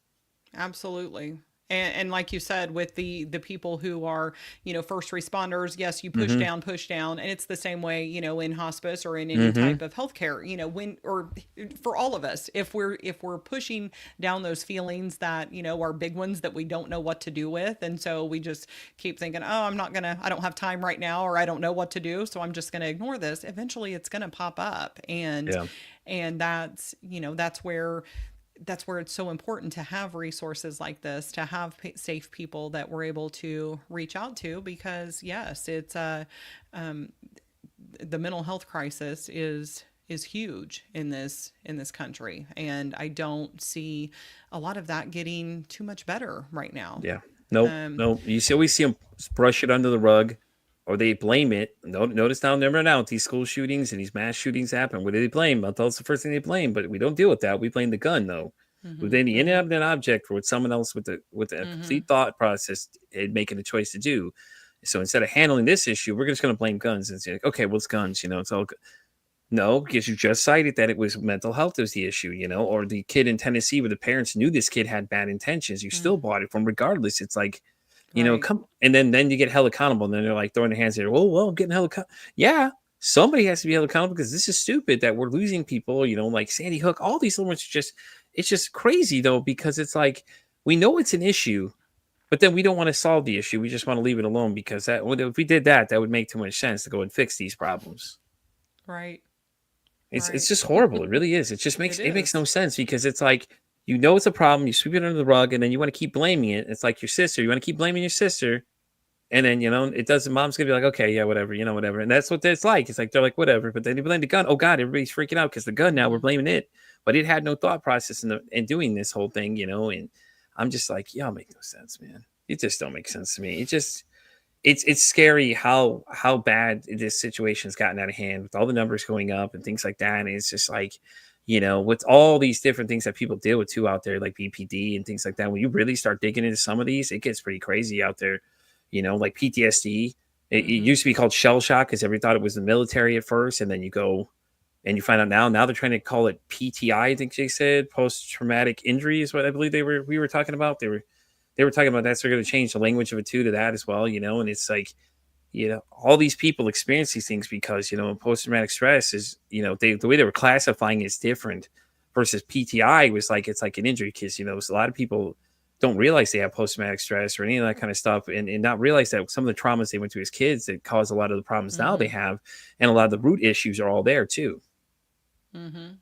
Absolutely. And like you said, with the people who are, first responders, yes, you Mm-hmm. push down, and it's the same way, in hospice or in any Mm-hmm. type of healthcare, when or for all of us, if we're pushing down those feelings that, are big ones that we don't know what to do with, and so we just keep thinking, oh, I don't have time right now, or I don't know what to do, so I'm just gonna ignore this. Eventually, it's gonna pop up, Yeah. and that's where it's so important to have resources like this, to have safe people that we're able to reach out to, because yes, it's the mental health crisis is huge in this country, and I don't see a lot of that getting too much better right now. Yeah. Nope. Um, No. Always see them brush it under the rug, or they blame it. Notice now, remember now, these school shootings and these mass shootings happen. What do they blame? I'll tell us the first thing they blame, but we don't deal with that. We blame the gun, though. We mm-hmm, blame the mm-hmm, inanimate object for what someone else with a mm-hmm. complete thought process and making a choice to do. So instead of handling this issue, we're just going to blame guns and say, like, okay, well, it's guns. It's all good. No, because you just cited that it was mental health was the issue, or the kid in Tennessee where the parents knew this kid had bad intentions. You Mm, still bought it from regardless. It's like, right. come and then you get held accountable. And then they're like throwing their hands there. Well, I'm getting held accountable. Yeah, somebody has to be held accountable because this is stupid that we're losing people, like Sandy Hook. All these little ones it's just crazy though, because it's like we know it's an issue, but then we don't want to solve the issue. We just want to leave it alone because if we did that, that would make too much sense to go and fix these problems. Right. It's Right. just horrible. It really is. It just It makes no is. sense because it's like it's a problem, you sweep it under the rug, and then you want to keep blaming it. It's like your sister. You want to keep blaming your sister, and then it doesn't. Mom's gonna be like, okay, yeah, whatever, whatever, and that's what it's like. It's like they're like, whatever, but then you blame the gun. Oh God, everybody's freaking out because the gun. Now we're Mm-hmm. blaming it, but it had no thought process in doing this whole thing, And I'm just like, y'all make no sense, man. It just don't make sense to me. It's scary how bad this situation's gotten out of hand with all the numbers going up and things like that. And it's just like, with all these different things that people deal with too out there, like BPD and things like that. When you really start digging into some of these, it gets pretty crazy out there. Like PTSD. It Mm-hmm. used to be called shell shock because everybody thought it was the military at first, and then you go and you find out now they're trying to call it PTI. I think they said post traumatic injury is what I believe we were talking about. They were talking about that. So they're going to change the language of it too to that as well, and it's like, all these people experience these things because, post traumatic stress is, the way they were classifying is different versus PTI was like, it's like an injury because, so a lot of people don't realize they have post traumatic stress or any of that kind of stuff and not realize that some of the traumas they went through as kids that cause a lot of the problems now they Mm-hmm. have. And a lot of the root issues are all there too. Mm-hmm.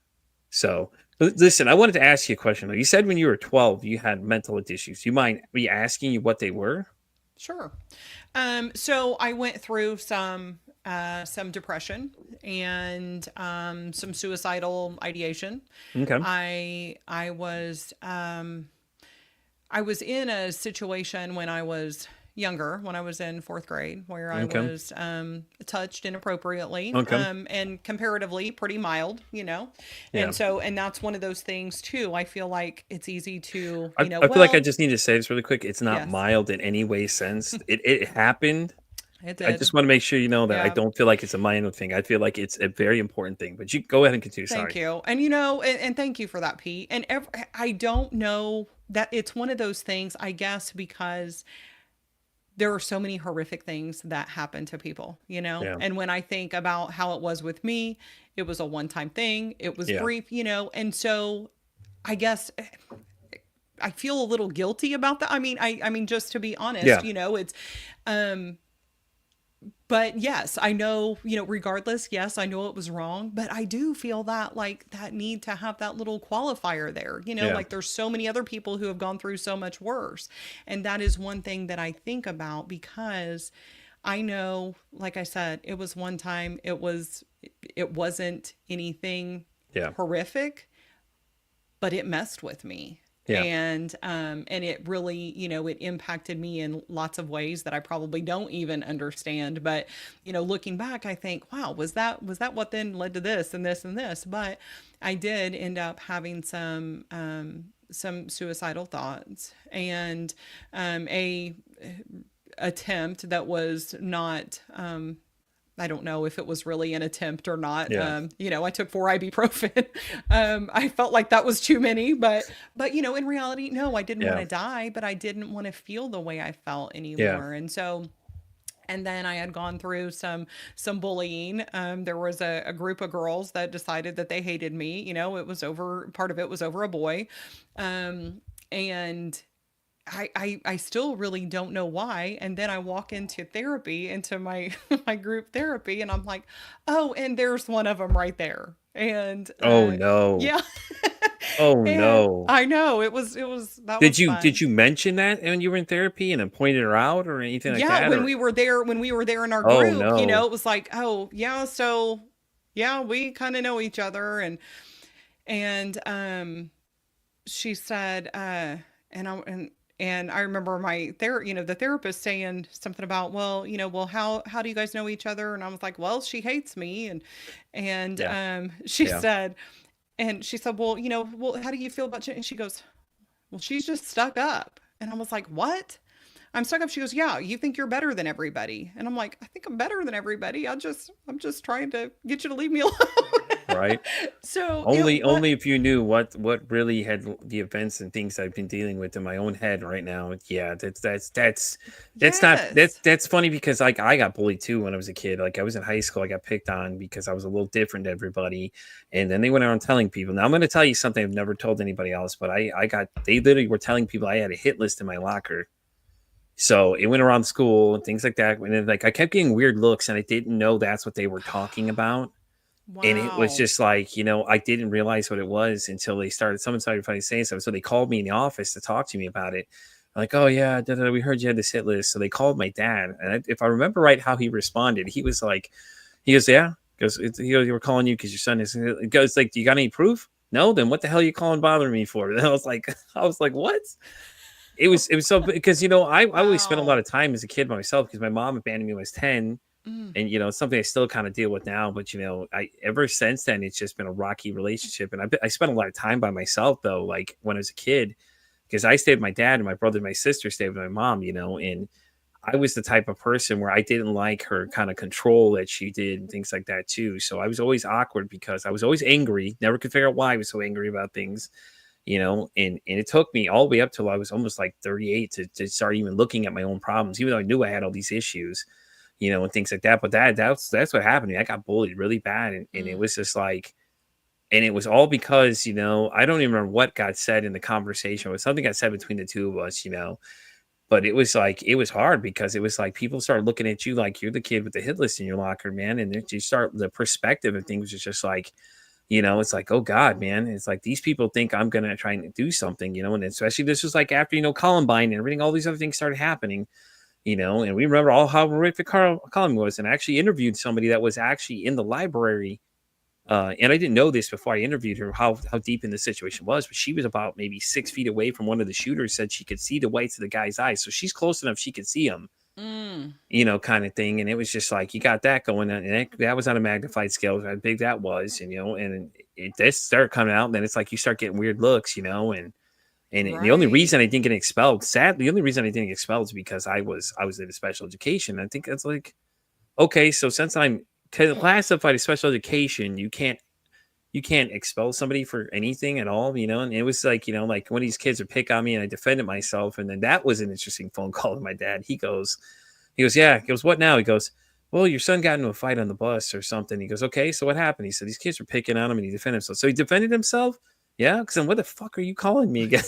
So Listen, I wanted to ask you a question. You said when you were 12, you had mental issues. You mind me asking you what they were? Sure. So I went through some depression and some suicidal ideation. Okay. I was in a situation when I was younger, when I was in fourth grade, where I Okay. was touched inappropriately, Okay. and comparatively pretty mild, Yeah. and that's one of those things too. I feel like it's easy to, I feel like I well, just need to say this really quick. It's not yes, mild in any way sense. It happened. it I did. just want to make sure you know that I Yeah. don't feel like it's a minor thing. I feel like it's a very important thing. But you go ahead and continue. Thank Sorry. you. And and thank you for that, Pete. And I don't know that it's one of those things, I guess, because there are so many horrific things that happen to people, Yeah. And when I think about how it was with me, it was a one-time thing. It was Yeah. brief, And so I guess I feel a little guilty about that. I mean, just to be honest, Yeah. it's um but yes, I know, regardless, yes, I know it was wrong, but I do feel that like that need to have that little qualifier there, Yeah. like there's so many other people who have gone through so much worse. And that is one thing that I think about because I know, like I said, it was one time, it wasn't anything Yeah. horrific, but it messed with me. Yeah. And it really, it impacted me in lots of ways that I probably don't even understand. But, looking back, I think, wow, was that what then led to this and this and this? But I did end up having some suicidal thoughts and a attempt that was not I don't know if it was really an attempt or not. Yeah. I took 4 ibuprofen. I felt like that was too many, but in reality, no, I didn't want Yeah. to die, but I didn't want to feel the way I felt Yeah. anymore. And then I had gone through some bullying. There was a group of girls that decided that they hated me. It was over, part of it was over a boy. And I still really don't know why. And then I walk into therapy, into my my group therapy, and I'm like, oh, and there's one of them right there. And Oh no. yeah, Oh and no. I know it was that Did was you fun. mention that when you were in therapy and then pointed her out or anything like Yeah, that? when Or we were there in our oh group, no. it was like, oh yeah, so yeah, we kind of know each other, and she said, and I remember the therapist saying something about, well, well, how do you guys know each other? And I was like, well, she hates me, and Yeah. she Yeah. said, well, well, how do you feel about Jen? And she goes, well, she's just stuck up. And I was like, what? I'm stuck up. She goes, yeah, you think you're better than everybody. And I'm like, I think I'm better than everybody. I'm just trying to get you to leave me alone. Right. So Only if you knew what really had the events and things I've been dealing with in my own head right now. Yeah, that's not yes. that's funny because like I got bullied too when I was a kid. Like I was in high school, I got picked on because I was a little different than everybody. And then they went around telling people. Now I'm gonna tell you something I've never told anybody else, but they literally were telling people I had a hit list in my locker. So it went around school and things like that. And then like I kept getting weird looks and I didn't know that's what they were talking about. And it was Wow. just like, I didn't realize what it was until someone started finally saying something. So they called me in the office to talk to me about it. Like, oh yeah, we heard you had this hit list. So they called my dad. And if I remember right how he responded, he goes, yeah. He goes, you were calling you because your son is, it goes like, do you got any proof? No, then what the hell are you calling bothering me for? And I was like, what? It was so because I always spent a lot Wow. of time as a kid by myself because my mom abandoned me when I was 10, Mm. and it's something I still kind of deal with now. But I ever since then it's just been a rocky relationship, and I spent a lot of time by myself though, like when I was a kid, because I stayed with my dad and my brother and my sister stayed with my mom, and I was the type of person where I didn't like her kind of control that she did and things like that too. So I was always awkward because I was always angry, never could figure out why I was so angry about things. And it took me all the way up till I was almost like 38 to start even looking at my own problems, even though I knew I had all these issues, and things like that. But that's what happened to me. I got bullied really bad. And it Mm. was just like, and it was all because, I don't even remember what got said in the conversation. It was something got said between the two of us, but it was like, it was hard because it was like people started looking at you like you're the kid with the hit list in your locker, man. And then you start the perspective of things is just like, It's like, oh God, man. It's like these people think I'm gonna try and do something, and especially this was like after, Columbine and everything, all these other things started happening, and we remember all how horrific Columbine was. And I actually interviewed somebody that was actually in the library. And I didn't know this before I interviewed her, how deep in the situation was, but she was about maybe 6 feet away from one of the shooters, said she could see the whites of the guy's eyes. So she's close enough she could see him, Mm. kind of thing. And it was just like, you got that going on. And that was on a magnified scale, how big that was, and it started coming out. And then it's like you start getting weird looks, and the only reason I didn't get expelled, the only reason I didn't get expelled is because I was in a special education. I think that's like, okay, so since I'm classified as special education, you can't expel somebody for anything at all, and it was like, like one of these kids would pick on me and I defended myself. And then that was an interesting phone call with my dad. He goes, yeah. He goes, what now? He goes, well, your son got into a fight on the bus or something. He goes, okay, so what happened? He said, these kids were picking on him and he defended himself. So he defended himself? Yeah, because then what the fuck are you calling me again?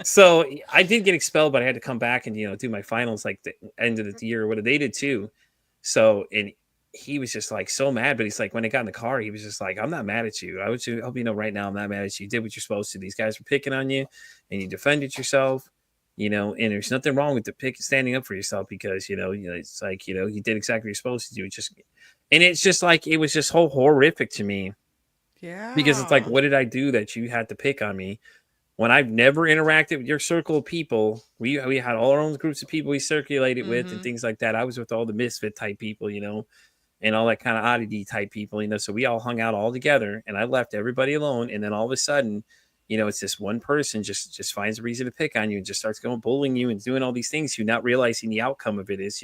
So I did get expelled, but I had to come back and, do my finals like the end of the year or whatever. They did too. So, and he was just like so mad, but he's like, when I got in the car, he was just like, I'm not mad at you. I hope you know right now, I'm not mad at you. You did what you're supposed to. These guys were picking on you and you defended yourself, and there's nothing wrong with standing up for yourself because, it's like, you did exactly what you're supposed to do. And it's just like, it was just so horrific to me. Yeah. Because it's like, what did I do that you had to pick on me? When I've never interacted with your circle of people, we had all our own groups of people we circulated with and things like that. I was with all the misfit type people, and all that kind of oddity type people, so we all hung out all together and I left everybody alone. And then all of a sudden, it's this one person just finds a reason to pick on you and just starts going bullying you and doing all these things, you not realizing the outcome of it is,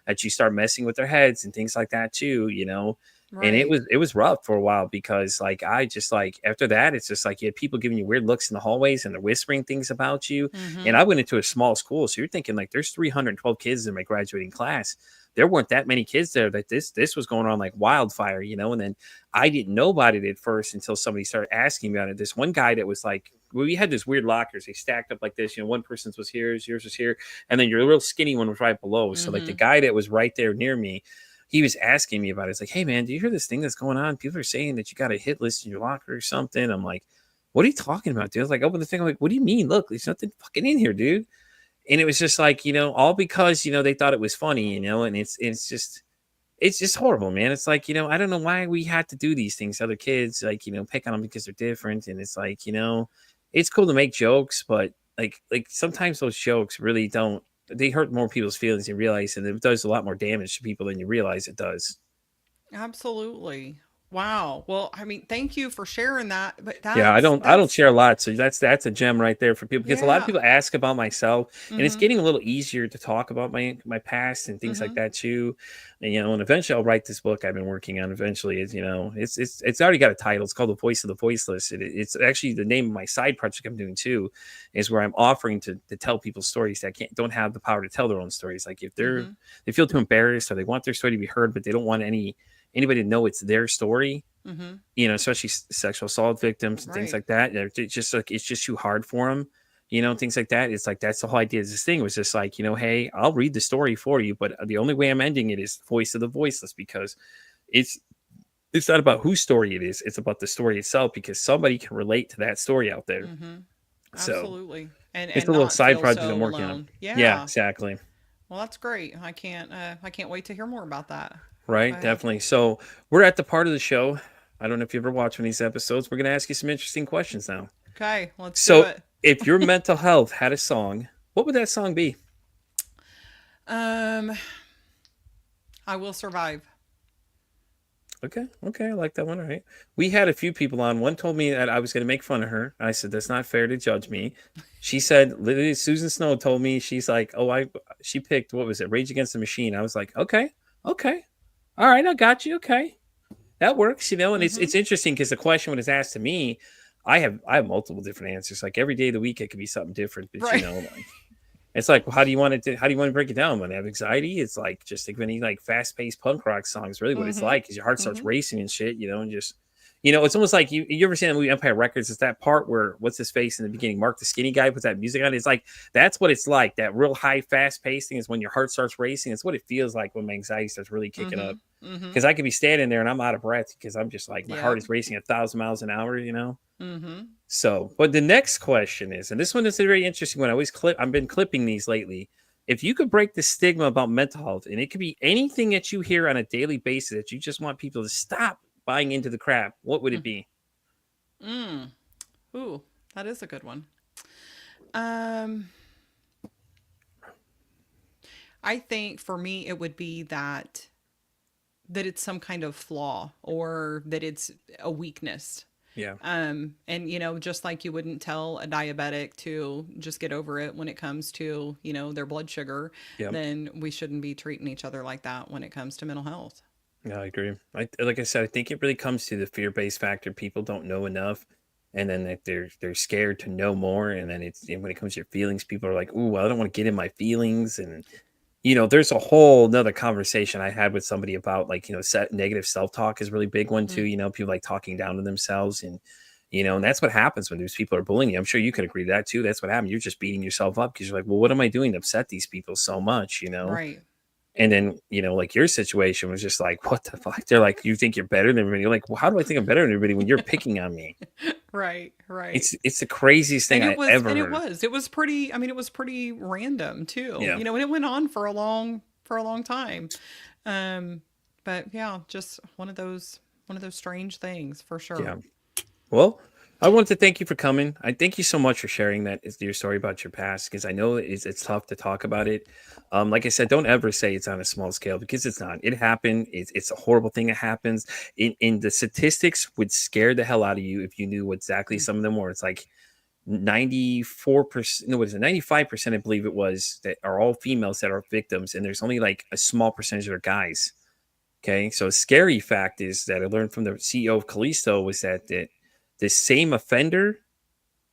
that you start messing with their heads and things like that too, Right. And it was rough for a while because like I just like after that it's just like you had people giving you weird looks in the hallways and they're whispering things about you. And I went into a small school, so you're thinking like there's 312 kids in my graduating class. There weren't that many kids there that this was going on like wildfire, and then I didn't know about it at first until somebody started asking me about it. This one guy that was like, we had this weird lockers, they stacked up like this, one person's was here, yours was here, and then your real skinny one was right below. So like the guy that was right there near me, he was asking me about it. It's like, hey man, do you hear this thing that's going on? People are saying that you got a hit list in your locker or something. I'm like, what are you talking about, dude? I was like, open the thing. I'm like, what do you mean? Look, there's nothing fucking in here, dude. And it was just like, all because, they thought it was funny, and it's just horrible, man. It's like, I don't know why we had to do these things. Other kids, like, pick on them because they're different. And it's like, it's cool to make jokes, but like sometimes those jokes really don't, they hurt more people's feelings than you realize, and it does a lot more damage to people than you realize it does. Absolutely. Wow. Well, I mean, thank you for sharing that. But Yeah, I don't share a lot, so that's a gem right there for people because a lot of Yeah. people ask about myself, and it's getting a little easier to talk about my past and things like that too. And and eventually I'll write this book I've been working on. Eventually, it's already got a title. It's called The Voice of the Voiceless. It's actually the name of my side project I'm doing too, is where I'm offering to tell people stories that don't have the power to tell their own stories. Like if they feel too embarrassed or they want their story to be heard, but they don't want anybody to know it's their story, especially sexual assault victims and things Right. like that. It's just like, it's just too hard for them, things like that. It's like, that's the whole idea of this thing was just like, hey, I'll read the story for you, but the only way I'm ending it is Voice of the Voiceless, because it's not about whose story it is. It's about the story itself, because somebody can relate to that story out there. So Absolutely. it's And a little not side feel project so I'm working on. alone. Yeah, Yeah. exactly. Well, that's great. I can't wait to hear more about that. Right, I- definitely. So we're at the part of the show. I don't know if you ever watch one of these episodes. We're going to ask you some interesting questions now. Okay, let's do So it. if your mental health had a song, what would that song be? I Will Survive. Okay, I like that one. All right. We had a few people on. One told me that I was going to make fun of her. I said, that's not fair to judge me. She said, literally, Susan Snow told me, she's like, she picked, what was it, Rage Against the Machine. I was like, okay. All right, I got you. Okay. That works, and it's interesting because the question when it's asked to me, I have multiple different answers. Like every day of the week, it could be something different. But Right. like, it's like, well, how do you want to break it down? When I have anxiety, it's like just think of any like fast paced punk rock songs. Really, what it's like is your heart starts racing and shit, and just You know, it's almost like you ever seen that movie Empire Records? It's that part where what's his face in the beginning, Mark the skinny guy puts that music on. It's like that's what it's like. That real high, fast pacing is when your heart starts racing. It's what it feels like when my anxiety starts really kicking up. Mm-hmm. Mm-hmm. Because I could be standing there and I'm out of breath because I'm just like my heart Yep. is racing 1,000 miles an hour, you know. Mm-hmm. So, but the next question is, and this one is a very interesting one. I've been clipping these lately. If you could break the stigma about mental health, and it could be anything that you hear on a daily basis that you just want people to stop buying into the crap, what would it be? Mm. Ooh, that is a good one. I think for me it would be that it's some kind of flaw or that it's a weakness. Yeah. And just like you wouldn't tell a diabetic to just get over it when it comes to, their blood sugar, Yeah. then we shouldn't be treating each other like that when it comes to mental health. Yeah, I agree. Like I said, I think it really comes to the fear-based factor. People don't know enough, and then they're scared to know more. And then and when it comes to your feelings, people are like, "Ooh, well, I don't want to get in my feelings." And there's a whole another conversation I had with somebody about like negative self-talk is a really big one too. Mm. People like talking down to themselves, and and that's what happens when these people are bullying you. I'm sure you could agree to that too. That's what happened. You're just beating yourself up because you're like, well, what am I doing to upset these people so much? Right. And then, like your situation was just like, what the fuck? They're like, you think you're better than everybody? You're like, well, how do I think I'm better than everybody when you're picking on me? Right. Right. It's the craziest thing I ever heard. It was pretty, it was pretty random too, Yeah. and it went on for a long time. But yeah, just one of those strange things for sure. Yeah. Well, I want to thank you for coming. I thank you so much for sharing your story about your past because I know it's tough to talk about it. Like I said, don't ever say it's on a small scale because it's not. It happened. It's a horrible thing that happens. In the statistics would scare the hell out of you if you knew exactly some of them were. It's like 94%. No, what is it? 95%, I believe it was, that are all females that are victims, and there's only like a small percentage that are guys. Okay, so a scary fact is that I learned from the CEO of Callisto was that the same offender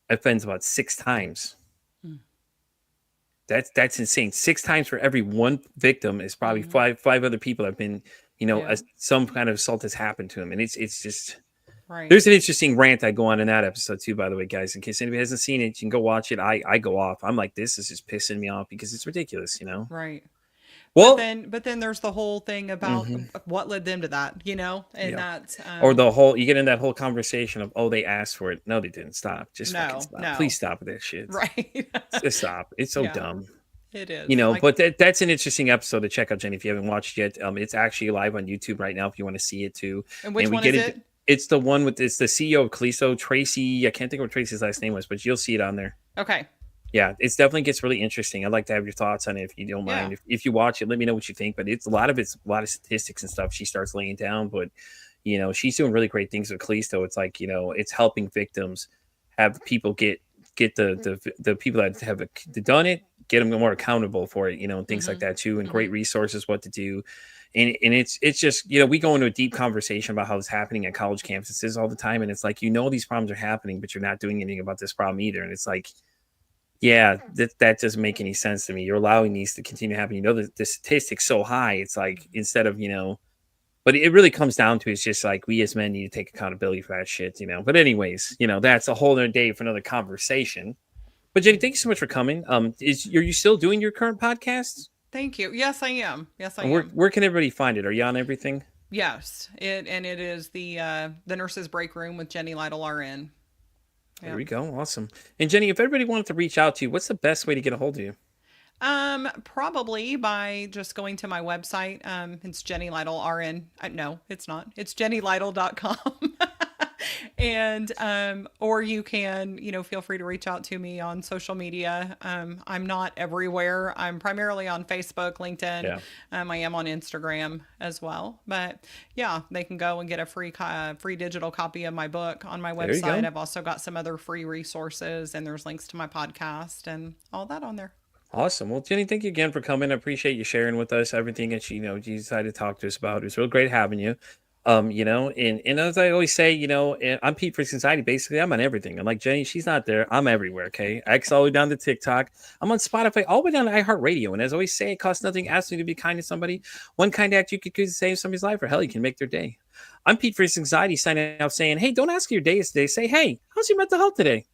offends about 6 times. Mm. That's insane. 6 times for every one victim is probably five other people have been, some kind of assault has happened to him, and it's just Right. There's an interesting rant I go on in that episode too, by the way, guys. In case anybody hasn't seen it, you can go watch it. I go off. I'm like, this is just pissing me off because it's ridiculous, Right. Well, but then there's the whole thing about what led them to that, and Yeah. that Or the whole you get in that whole conversation of, oh, they asked for it. No, they didn't. Stop. Just fucking stop. no. Please stop with that shit. right. Just stop. It's so Yeah. dumb. It is. But that's an interesting episode to check out, Jenny, if you haven't watched it yet. It's actually live on YouTube right now if you want to see it too. And which we one get is it. it? It's the one it's the CEO of Callisto, Tracy. I can't think of what Tracy's last name was, but you'll see it on there. Okay. Yeah, it's definitely gets really interesting. I'd like to have your thoughts on it if you don't mind. Yeah. If you watch it, let me know what you think. But it's a lot of statistics and stuff she starts laying down. But she's doing really great things with Callisto. It's like it's helping victims have people get the people that have done it, get them more accountable for it. And things like that too, and great resources what to do. And it's just we go into a deep conversation about how it's happening at college campuses all the time, and it's like these problems are happening, but you're not doing anything about this problem either. And it's like. Yeah, that doesn't make any sense to me. You're allowing these to continue to happen. The statistic's so high. It's like instead of but it really comes down to it's just like we as men need to take accountability for that shit. But anyways, that's a whole other day for another conversation. But Jenny, thank you so much for coming. Are you still doing your current podcast? Thank you. Yes, I am. Yes, I am. Where can everybody find it? Are you on everything? Yes, it is the Nurses Break Room with Jenny Lytle RN. There we go. Awesome. And Jenny, if everybody wanted to reach out to you, what's the best way to get a hold of you? Probably by just going to my website. It's Jenny Lytle RN. No, it's not. It's jennylytle.com. And, or you can, feel free to reach out to me on social media. I'm not everywhere. I'm primarily on Facebook, LinkedIn. Yeah. I am on Instagram as well, but yeah, they can go and get a free digital copy of my book on my website. I've also got some other free resources, and there's links to my podcast and all that on there. Awesome. Well, Jenny, thank you again for coming. I appreciate you sharing with us everything that you decided to talk to us about. It was real great having you. And as I always say, I'm Pete for Society. Basically, I'm on everything. I'm like Jenny, she's not there. I'm everywhere. Okay. X all the way down to TikTok. I'm on Spotify, all the way down to iHeartRadio. And as I always say, it costs nothing. Ask me to be kind to somebody. One kind act you could do to save somebody's life, or hell, you can make their day. I'm Pete for Anxiety signing out saying, hey, don't ask your day is today. Say, hey, how's your mental health today?